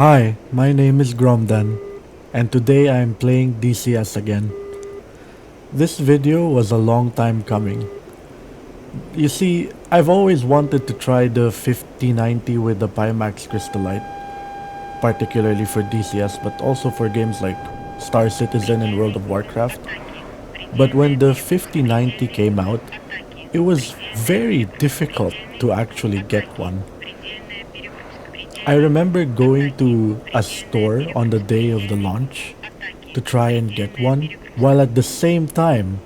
Hi, my name is Gromdan, and today I am playing DCS again. This video was a long time coming. You see, I've always wanted to try the 5090 with the Pimax Crystal Light, particularly for DCS, but also for games like Star Citizen and World of Warcraft. But when the 5090 came out, it was very difficult to actually get one. I remember going to a store on the day of the launch to try and get one, while at the same time,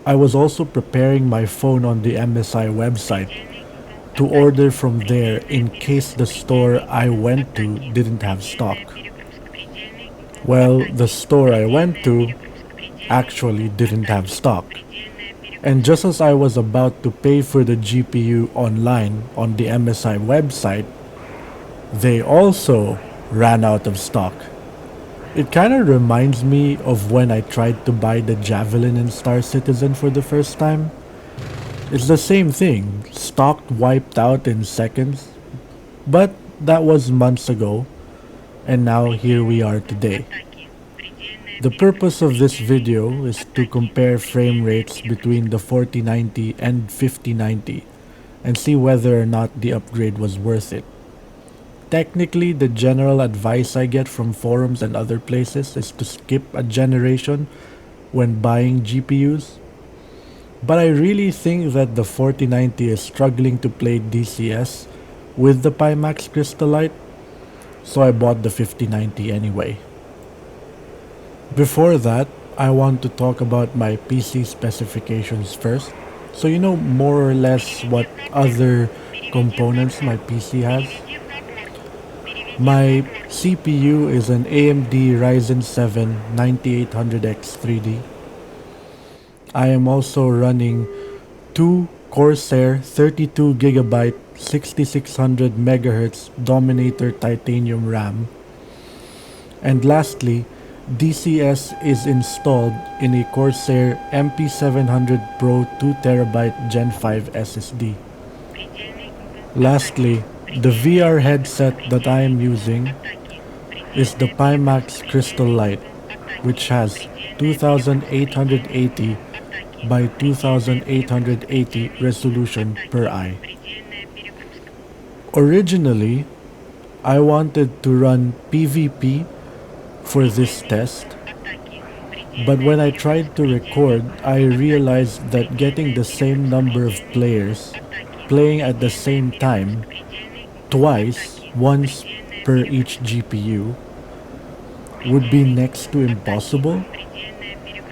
I was also preparing my phone on the MSI website to order from there in case the store I went to didn't have stock. Well, the store I went to actually didn't have stock. And just as I was about to pay for the GPU online on the MSI website, they also ran out of stock. It kind of reminds me of when I tried to buy the Javelin in Star Citizen for the first time. It's the same thing, stock wiped out in seconds. But that was months ago, and now here we are today. The purpose of this video is to compare frame rates between the 4090 and 5090 and see whether or not the upgrade was worth it. Technically, the general advice I get from forums and other places is to skip a generation when buying GPUs. But I really think that the 4090 is struggling to play DCS with the Pimax Crystal Light, so I bought the 5090 anyway. Before that, I want to talk about my PC specifications first, so you know more or less what other components my PC has. My CPU is an AMD Ryzen 7 9800X 3D. I am also running two Corsair 32GB 6600MHz Dominator Titanium RAM. And lastly, DCS is installed in a Corsair MP700 Pro 2TB Gen 5 SSD. Lastly, the VR headset that I am using is the Pimax Crystal Light, which has 2880 by 2880 resolution per eye. Originally, I wanted to run PvP for this test, but when I tried to record, I realized that getting the same number of players playing at the same time twice, once per each GPU, would be next to impossible.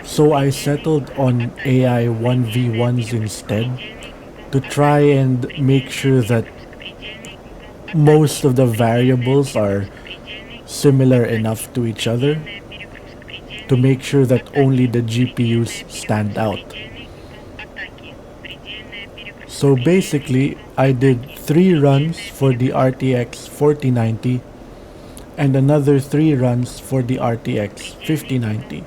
So I settled on AI 1v1s instead to try and make sure that most of the variables are similar enough to each other to make sure that only the GPUs stand out. So basically, I did 3 runs for the RTX 4090 and another 3 runs for the RTX 5090.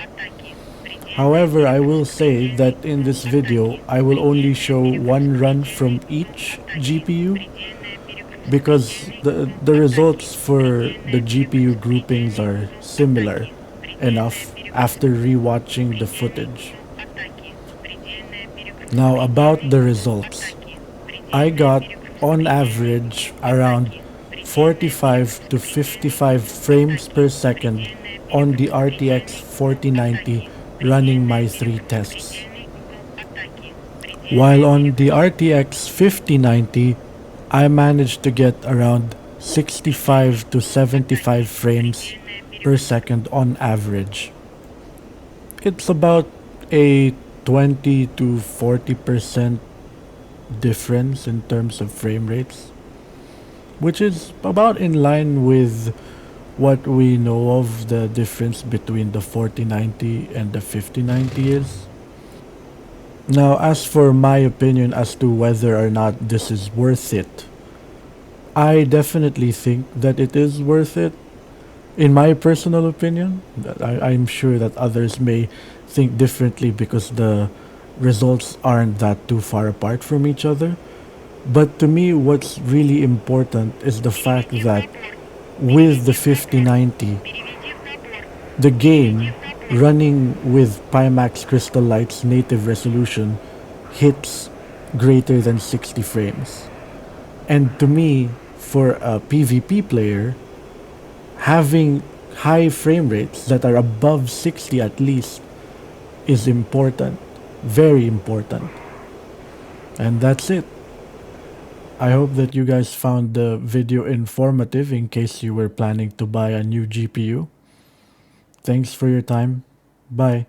However, I will say that in this video, I will only show 1 run from each GPU because the results for the GPU groupings are similar enough after rewatching the footage. Now about the results. I got on average around 45 to 55 frames per second on the RTX 4090 running my 3 tests. While on the RTX 5090, I managed to get around 65 to 75 frames per second on average. It's about a 20 to 40% difference in terms of frame rates, which is about in line with what we know of the difference between the 4090 and the 5090 is. Now, as for my opinion as to whether or not this is worth it, I definitely think that it is worth it. In my personal opinion, I'm sure that others may think differently because the results aren't that too far apart from each other. But to me, what's really important is the fact that with the 5090, the game running with Pimax Crystal Light's native resolution hits greater than 60 frames. And to me, for a PvP player, having high frame rates that are above 60 at least is important, very important. And that's it. I hope that you guys found the video informative in case you were planning to buy a new GPU. Thanks for your time. Bye.